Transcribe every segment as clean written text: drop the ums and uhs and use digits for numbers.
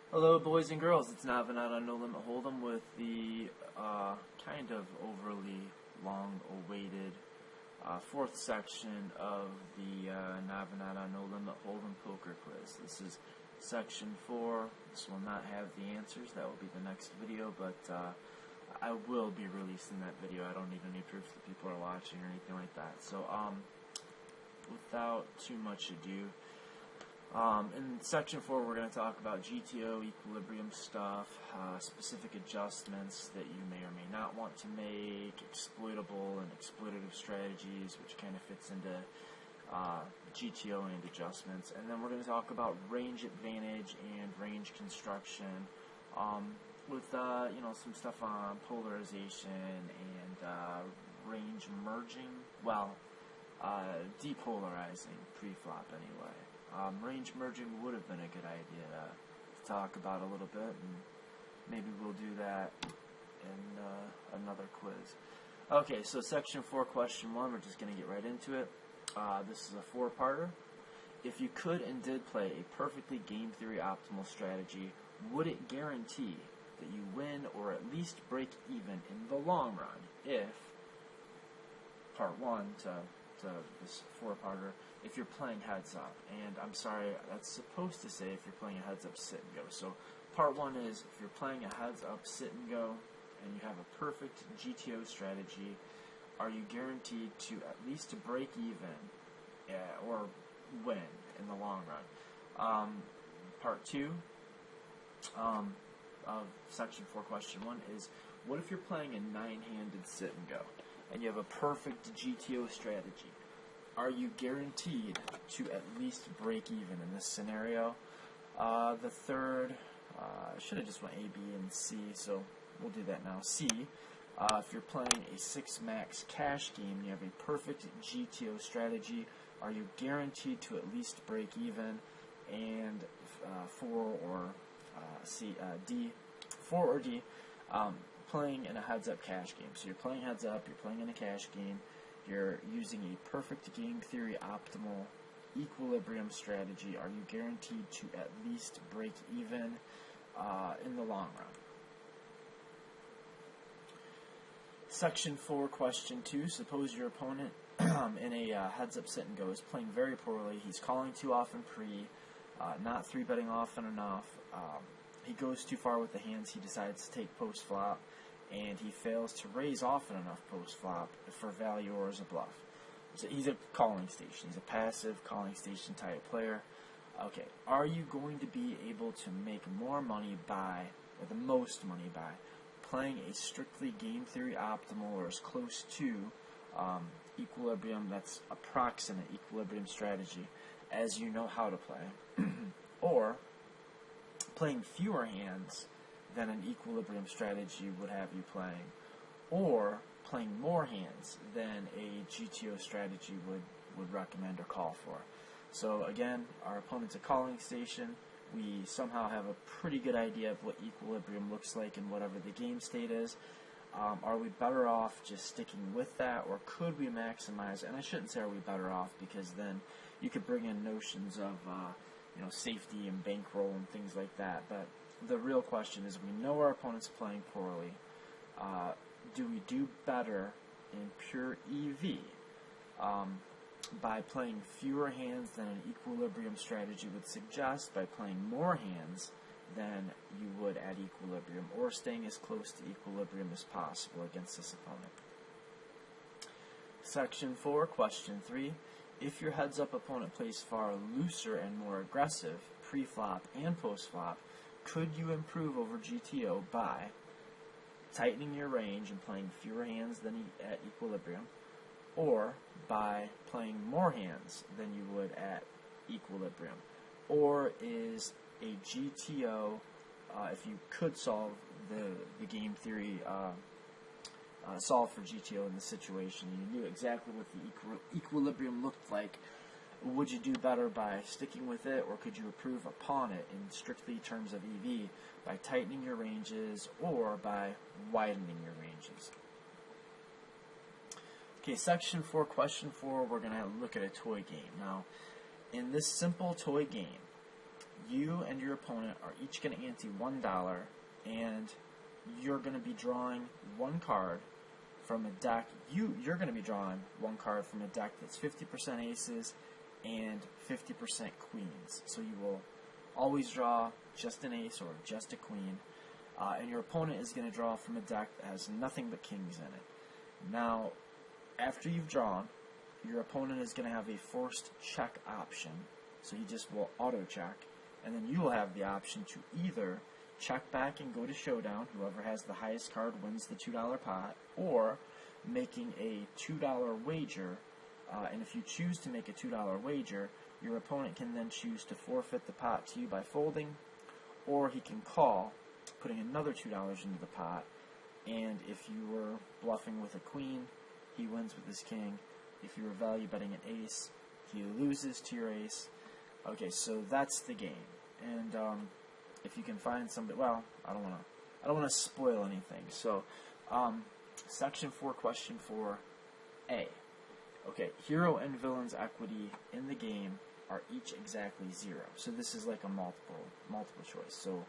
Hello, boys and girls. It's Navonod on No Limit Hold'em with the kind of overly long-awaited fourth section of the Navonod on No Limit Hold'em poker quiz. This is section 4. This will not have the answers. That will be the next video, but I will be releasing that video. I don't need any proof that people are watching or anything like that. So, without too much ado, in section 4 we're going to talk about GTO, equilibrium stuff, specific adjustments that you may or may not want to make, exploitable and exploitative strategies, which kind of fits into GTO and adjustments, and then we're going to talk about range advantage and range construction, with some stuff on polarization and range merging, depolarizing pre-flop anyway. Range merging would have been a good idea to talk about a little bit, and maybe we'll do that in another quiz. Okay, so section 4, question 1, we're just going to get right into it. This is a 4-parter. If you could and did play a perfectly game theory optimal strategy, would it guarantee that you win or at least break even in the long run if, part 1 to this 4-parter, if you're playing heads up? And I'm sorry, that's supposed to say if you're playing a heads up sit and go. So part 1 is if you're playing a heads up sit and go and you have a perfect GTO strategy, are you guaranteed to at least break even or win in the long run? Part 2 of section 4, question 1 is, what if you're playing a 9-handed sit and go and you have a perfect GTO strategy? Are you guaranteed to at least break even in this scenario? The third, I should have just went A, B, and C, so we'll do that now. C, if you're playing a 6-max cash game and you have a perfect GTO strategy, are you guaranteed to at least break even? And 4 or D, playing in a heads-up cash game. So you're playing heads-up, you're playing in a cash game, you're using a perfect game theory optimal equilibrium strategy. Are you guaranteed to at least break even in the long run? Section 4, question 2. Suppose your opponent in a heads-up sit and go is playing very poorly. He's calling too often pre, not 3-betting often enough. He goes too far with the hands he decides to take post-flop, and he fails to raise often enough post-flop for value or as a bluff. So he's a calling station. He's a passive calling station type player. Okay, are you going to be able to make more money or the most money by, playing a strictly game theory optimal or as close to equilibrium, that's approximate equilibrium strategy, as you know how to play, or playing fewer hands than an equilibrium strategy would have you playing, or playing more hands than a GTO strategy would recommend or call for? So again, our opponent's a calling station. We somehow have a pretty good idea of what equilibrium looks like in whatever the game state is. Are we better off just sticking with that, or could we maximize? And I shouldn't say are we better off, because then you could bring in notions of safety and bankroll and things like that. But the real question is, we know our opponent's playing poorly. Do we do better in pure EV by playing fewer hands than an equilibrium strategy would suggest, by playing more hands than you would at equilibrium, or staying as close to equilibrium as possible against this opponent? Section 4, question 3. If your heads-up opponent plays far looser and more aggressive pre-flop and post-flop, could you improve over GTO by tightening your range and playing fewer hands than at equilibrium, or by playing more hands than you would at equilibrium? Or is a GTO, if you could solve the game theory, solve for GTO in the situation, you knew exactly what the equilibrium looked like, would you do better by sticking with it, or could you improve upon it in strictly terms of EV by tightening your ranges or by widening your ranges? Okay, section 4, question 4, we're going to look at a toy game. Now, in this simple toy game, you and your opponent are each going to ante $1, and you're going to be drawing one card from a deck. You're going to be drawing one card from a deck that's 50% aces and 50% queens. So you will always draw just an ace or just a queen, and your opponent is going to draw from a deck that has nothing but kings in it. Now, after you've drawn, your opponent is going to have a forced check option, so he just will auto check, and then you will have the option to either check back and go to showdown, whoever has the highest card wins the $2 pot, or making a $2 wager, and if you choose to make a $2 wager, your opponent can then choose to forfeit the pot to you by folding, or he can call, putting another $2 into the pot, and if you were bluffing with a queen, he wins with his king. If you were value betting an ace, he loses to your ace. Okay, so that's the game. And if you can find somebody, well, I don't want to spoil anything. So, section 4, question 4A. Okay, hero and villain's equity in the game are each exactly 0. So this is like a multiple choice. So,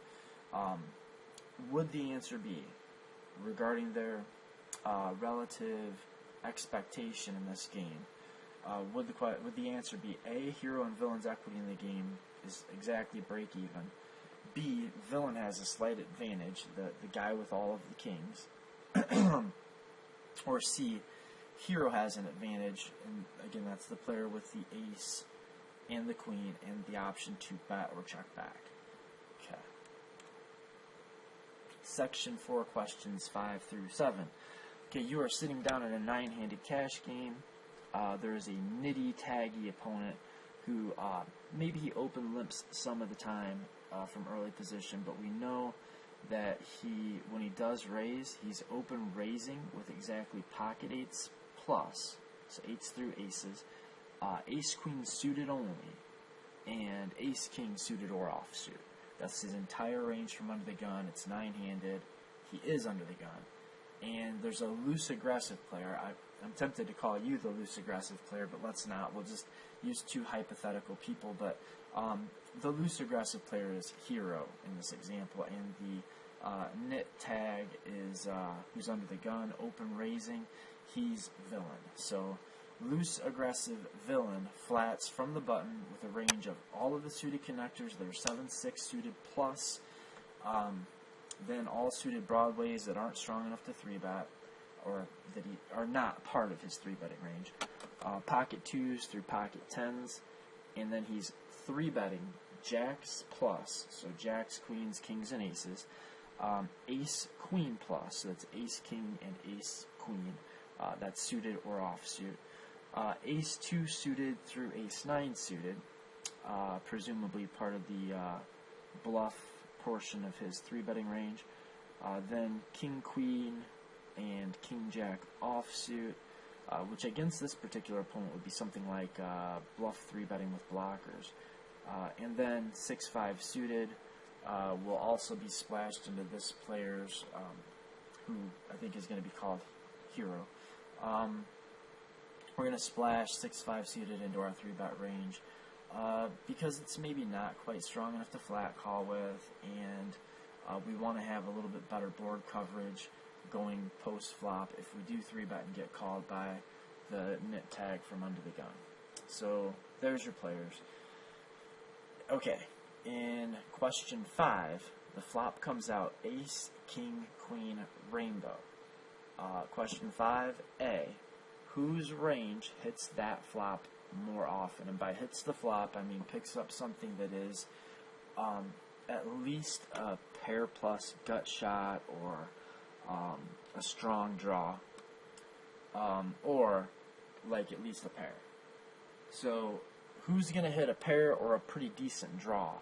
would the answer be regarding their relative expectation in this game? Would the answer be A, hero and villain's equity in the game is exactly break even? B, villain has a slight advantage, the guy with all of the kings. Or C, hero has an advantage, and again that's the player with the ace and the queen and the option to bet or check back. Okay. Section 4, questions 5 through 7. Okay, you are sitting down in a 9-handed cash game. There is a nitty-taggy opponent who maybe he open limps some of the time from early position, but we know that when he does raise, he's open raising with exactly pocket eights plus, so eights through aces, ace queen suited only, and ace king suited or offsuit. That's his entire range from under the gun. It's 9-handed. He is under the gun. And there's a loose aggressive player. I'm tempted to call you the loose aggressive player, but let's not. We'll just use two hypothetical people. But the loose aggressive player is hero in this example, and the nit tag is who's under the gun, open raising. He's villain. So loose aggressive villain flats from the button with a range of all of the suited connectors. There are 7-6 suited plus. Then all suited broadways that aren't strong enough to 3-bet, or that are not part of his 3-betting range. Pocket 2s through pocket 10s, and then he's 3-betting jacks plus, so jacks, queens, kings, and aces. Ace queen plus, so that's ace king and ace queen. That's suited or offsuit. Ace 2 suited through ace 9 suited, presumably part of the bluff portion of his 3-betting range. Then king queen and king jack offsuit, which against this particular opponent would be something like bluff 3-betting with blockers. And then 6-5 suited will also be splashed into this player's, who I think is going to be called hero. We're going to splash 6-5 suited into our 3-bet range because it's maybe not quite strong enough to flat call with, and we want to have a little bit better board coverage going post-flop if we do 3-bet and get called by the nit tag from under the gun. So there's your players. Okay, in question 5, the flop comes out ace, king, queen, rainbow. Question 5A, whose range hits that flop more often? And by hits the flop, I mean picks up something that is at least a pair plus gut shot, or a strong draw, or like at least a pair. So who's going to hit a pair or a pretty decent draw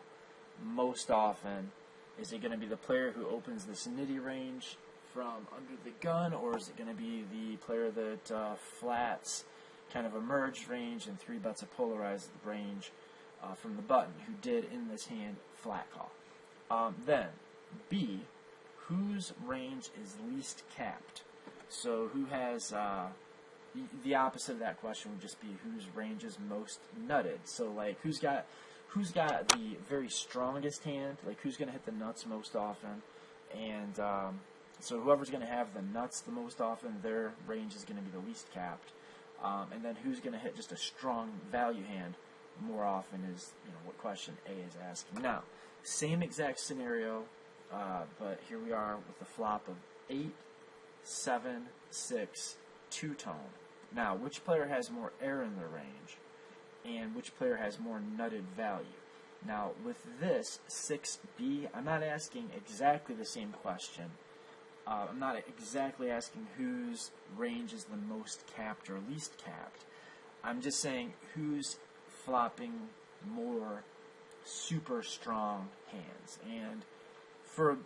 most often? Is it going to be the player who opens this nitty range from under the gun, or is it going to be the player that flats kind of a merged range and 3-bets a polarized range from the button, who did in this hand flat call? Then B, whose range is least capped? So who has the opposite of that question would just be whose range is most nutted. So like who who's got the very strongest hand, like who's going to hit the nuts most often, and so whoever's going to have the nuts the most often, their range is going to be the least capped, and then who's going to hit just a strong value hand more often is, what question A is asking. Now, same exact scenario, but here we are with the flop of 8, 7, 6, two-tone. Now, which player has more air in their range, and which player has more nutted value? Now, with this 6B, I'm not asking exactly the same question. I'm not exactly asking whose range is the most capped or least capped. I'm just saying who's flopping more super strong hands. And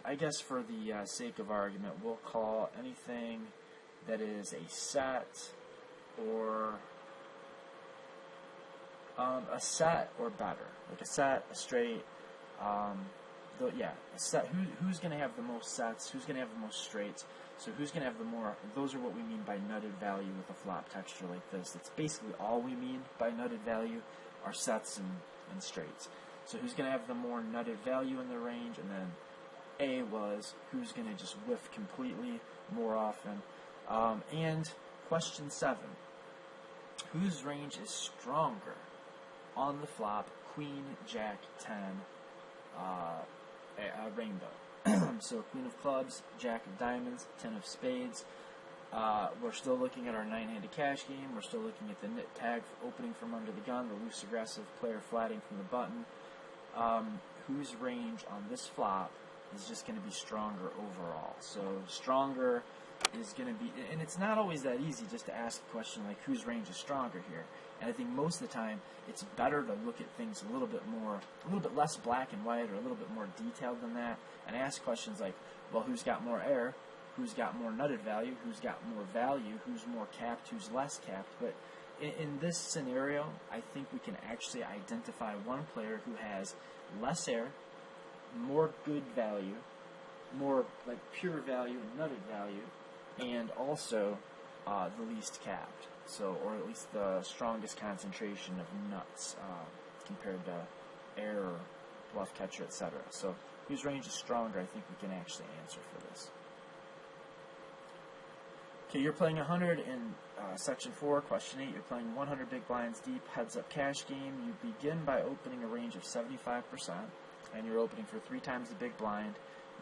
I guess for the sake of argument, we'll call anything that is a set or better, like a set, a straight. A set. Who's going to have the most sets? Who's going to have the most straights? So who's going to have the more? Those are what we mean by nutted value with a flop texture like this. That's basically all we mean by nutted value are sets and straights. So who's going to have the more nutted value in the range? And then A was who's going to just whiff completely more often. And question 7. Whose range is stronger on the flop? Queen, Jack, 10, rainbow. So Queen of Clubs, Jack of Diamonds, 10 of Spades. We're still looking at our 9-handed cash game. We're still looking at the nit tag opening from under the gun, the loose aggressive player flatting from the button. Whose range on this flop is just going to be stronger overall? So stronger is going to be, and it's not always that easy just to ask a question like whose range is stronger here. And I think most of the time it's better to look at things a little bit less black and white, or a little bit more detailed than that, and ask questions like, well, who's got more air? Who's got more nutted value? Who's got more value? Who's more capped? Who's less capped? But in this scenario, I think we can actually identify one player who has less air, more good value, more like pure value and nutted value, and also the least capped. So, or at least the strongest concentration of nuts compared to air or bluff catcher, etc. So, whose range is stronger? I think we can actually answer for this. Okay, you're playing 100 in Section 4, Question 8. You're playing 100 big blinds deep, heads-up cash game. You begin by opening a range of 75%, and you're opening for 3 times the big blind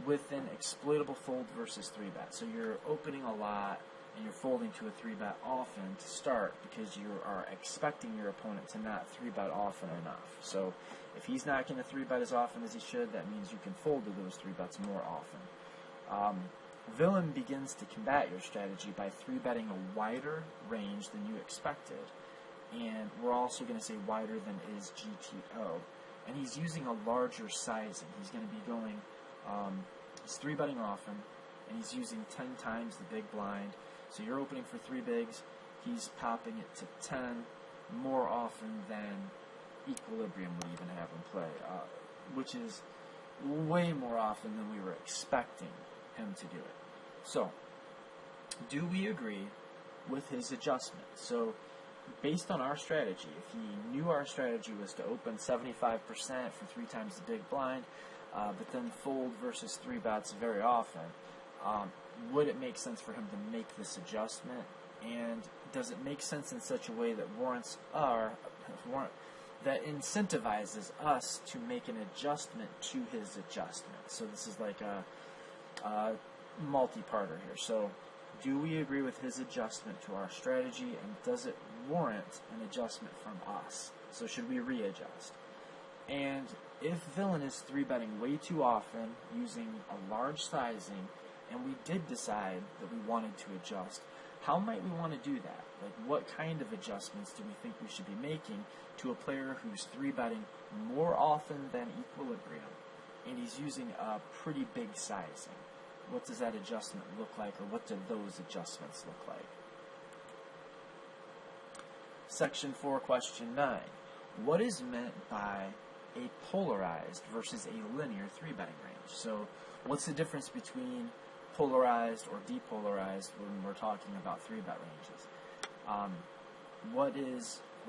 with an exploitable fold versus 3-bet. So you're opening a lot, and you're folding to a 3-bet often to start because you are expecting your opponent to not 3-bet often enough. So if he's not going to 3-bet as often as he should, that means you can fold to those 3-bets more often. Villain begins to combat your strategy by 3-betting a wider range than you expected, and we're also going to say wider than is GTO, and he's using a larger sizing. He's going to be going, he's 3-betting often, and he's using 10 times the big blind. So you're opening for 3 bigs, he's popping it to 10 more often than Equilibrium would even have him play, which is way more often than we were expecting him to do it. So, do we agree with his adjustment? So, based on our strategy, if he knew our strategy was to open 75% for 3 times the big blind, but then fold versus 3-bets very often, would it make sense for him to make this adjustment? And does it make sense in such a way that that incentivizes us to make an adjustment to his adjustment? So this is like a multi-parter here. So do we agree with his adjustment to our strategy, and does it warrant an adjustment from us? So should we readjust? And if Villain is 3-betting way too often using a large sizing, and we did decide that we wanted to adjust, how might we want to do that? Like, what kind of adjustments do we think we should be making to a player who's 3-betting more often than Equilibrium, and he's using a pretty big sizing? What does that adjustment look like, or what do those adjustments look like? Section 4, Question 9. What is meant by a polarized versus a linear 3-betting range? So, what's the difference between polarized or depolarized when we're talking about 3-bet ranges?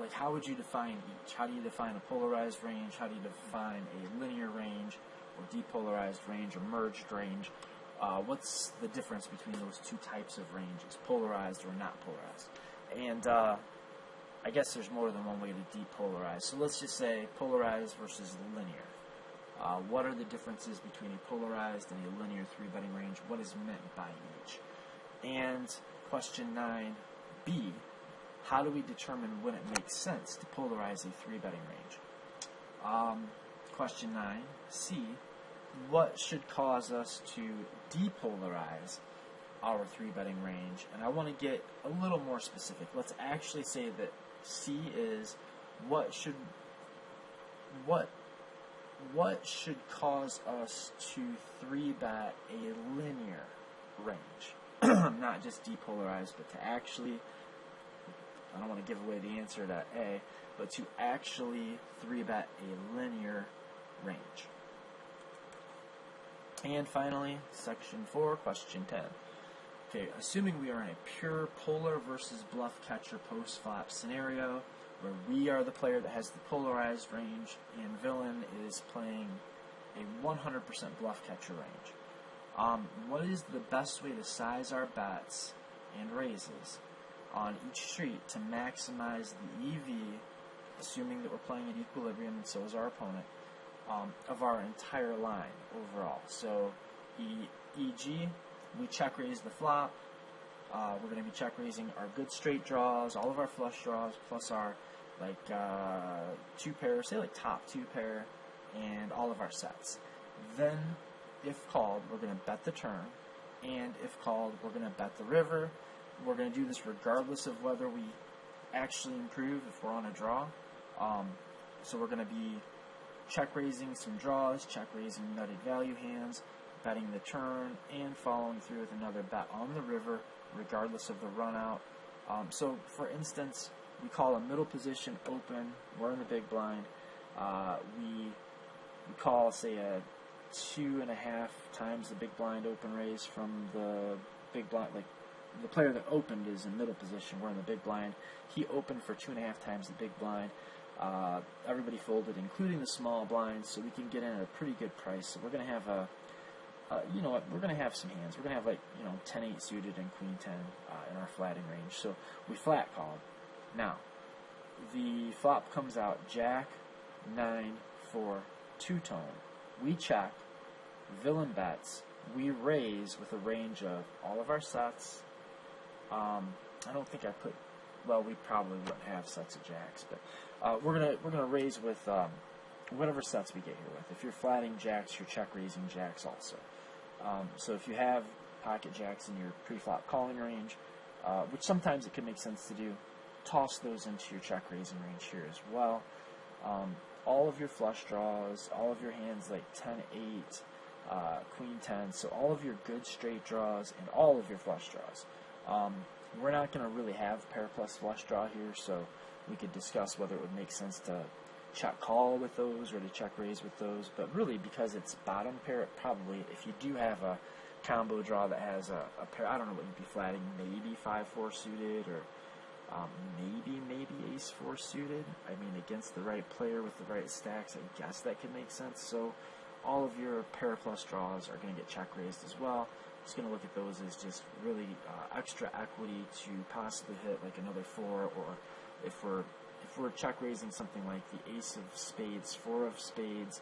like, how would you define each? How do you define a polarized range? How do you define a linear range, or depolarized range, or merged range? What's the difference between those two types of ranges, polarized or not polarized? And I guess there's more than one way to depolarize. So let's just say polarized versus linear. What are the differences between a polarized and a linear three-betting range? What is meant by each? And question 9b, how do we determine when it makes sense to polarize a three-betting range? Question 9c, what should cause us to depolarize our three-betting range? And I want to get a little more specific. Let's actually say that C is what should cause us to three-bet a linear range, not just depolarized, but to actually, I don't want to give away the answer to A, but to actually three-bet a linear range. And finally, section 4, question 10. Okay, assuming we are in a pure polar versus bluff catcher post-flop scenario, where we are the player that has the polarized range, and villain is playing a 100% bluff catcher range. What is the best way to size our bets and raises on each street to maximize the EV, assuming that we're playing at equilibrium and so is our opponent, of our entire line overall? So, e.g., we check raise the flop. We're going to be check raising our good straight draws, all of our flush draws, plus our two pair, say like top two pair, and all of our sets. Then, if called, we're going to bet the turn, and if called, we're going to bet the river. We're going to do this regardless of whether we actually improve if we're on a draw. So we're going to be check raising some draws, check raising nutted value hands, betting the turn, and following through with another bet on the river, regardless of the run out. So, for instance, we call a middle position open. We're in the big blind. We call, say, a 2.5 times the big blind open raise from the big blind. Like, the player that opened is in middle position. We're in the big blind. He opened for 2.5 times the big blind. Everybody folded, including the small blinds, so we can get in at a pretty good price. So we're going to have we're going to have some hands. We're going to have 10-8 suited and queen 10 in our flatting range. So we flat called. Now, the flop comes out Jack, 9, 4, two-tone. We check, villain bets. We raise with a range of all of our sets. I don't think I put. Well, we probably wouldn't have sets of jacks, but we're gonna raise with whatever sets we get here with. If you're flatting jacks, you're check raising jacks also. So if you have pocket jacks in your pre-flop calling range, which sometimes it can make sense to do, toss those into your check raising range here as well. All of your flush draws, all of your hands like 10-8, queen 10, so all of your good straight draws and all of your flush draws. We're not going to really have pair plus flush draw here, so we could discuss whether it would make sense to check call with those or to check raise with those, but really because it's bottom pair, it probably, if you do have a combo draw that has a pair, I don't know what you'd be flatting, maybe 5-4 suited, or maybe ace 4 suited. I mean, against the right player with the right stacks, I guess that could make sense. So all of your pair plus draws are going to get check raised as well. Just going to look at those as just really extra equity to possibly hit like another 4, or if we're check raising something like the ace of spades, 4 of spades,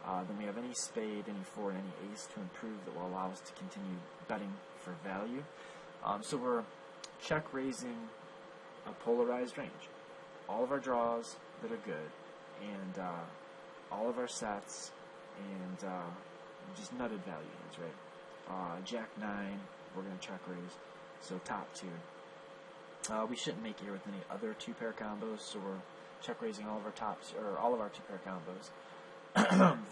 then we have any spade, any 4, and any ace to improve that will allow us to continue betting for value. So we're check raising a polarized range. All of our draws that are good, and all of our sets, and just nutted value hands, right? Jack 9, we're going to check raise, so top 2. We shouldn't make it here with any other 2-pair combos, so we're check raising all of our tops, or all of our 2-pair combos.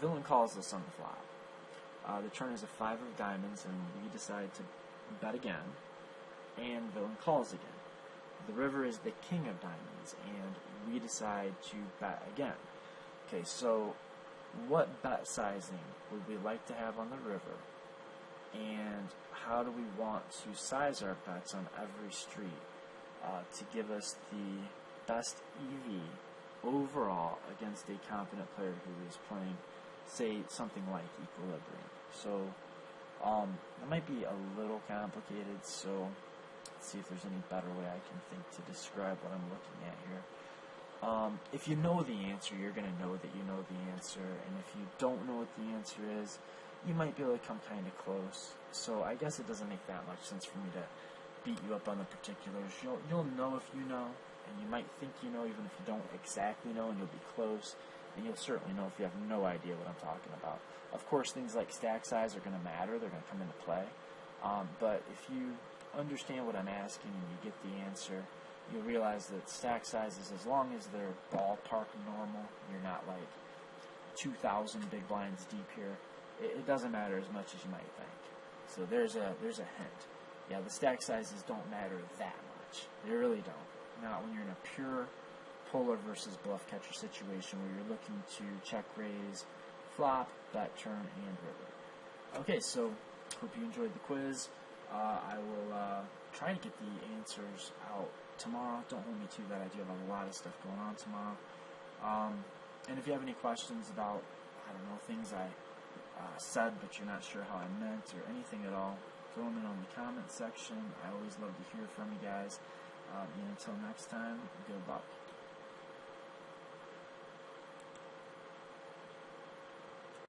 Villain calls us on the flop. The turn is a 5 of diamonds, and we decide to bet again, and villain calls again. The river is the king of diamonds, and we decide to bet again. Okay, so what bet sizing would we like to have on the river, and how do we want to size our bets on every street to give us the best EV overall against a competent player who is playing, say, something like equilibrium. So that might be a little complicated, so let's see if there's any better way I can think to describe what I'm looking at here. If you know the answer, you're going to know that you know the answer, and if you don't know what the answer is, you might be able to come kind of close. So I guess it doesn't make that much sense for me to beat you up on the particulars. You'll know if you know, and you might think you know even if you don't exactly know, and you'll be close, and you'll certainly know if you have no idea what I'm talking about. Of course, things like stack size are going to matter. They're going to come into play. But if you understand what I'm asking and you get the answer, you'll realize that stack sizes, as long as they're ballpark normal, you're not like 2,000 big blinds deep here, it doesn't matter as much as you might think. So there's a hint. Yeah, the stack sizes don't matter that much. They really don't. Not when you're in a pure polar versus bluff catcher situation where you're looking to check raise, flop, bet, turn, and river. Okay, so hope you enjoyed the quiz. I will try to get the answers out tomorrow. Don't hold me to that. I do have a lot of stuff going on tomorrow. And if you have any questions about, I don't know, things I said but you're not sure how I meant or anything at all, throw them in on the comment section. I always love to hear from you guys. And until next time, good luck.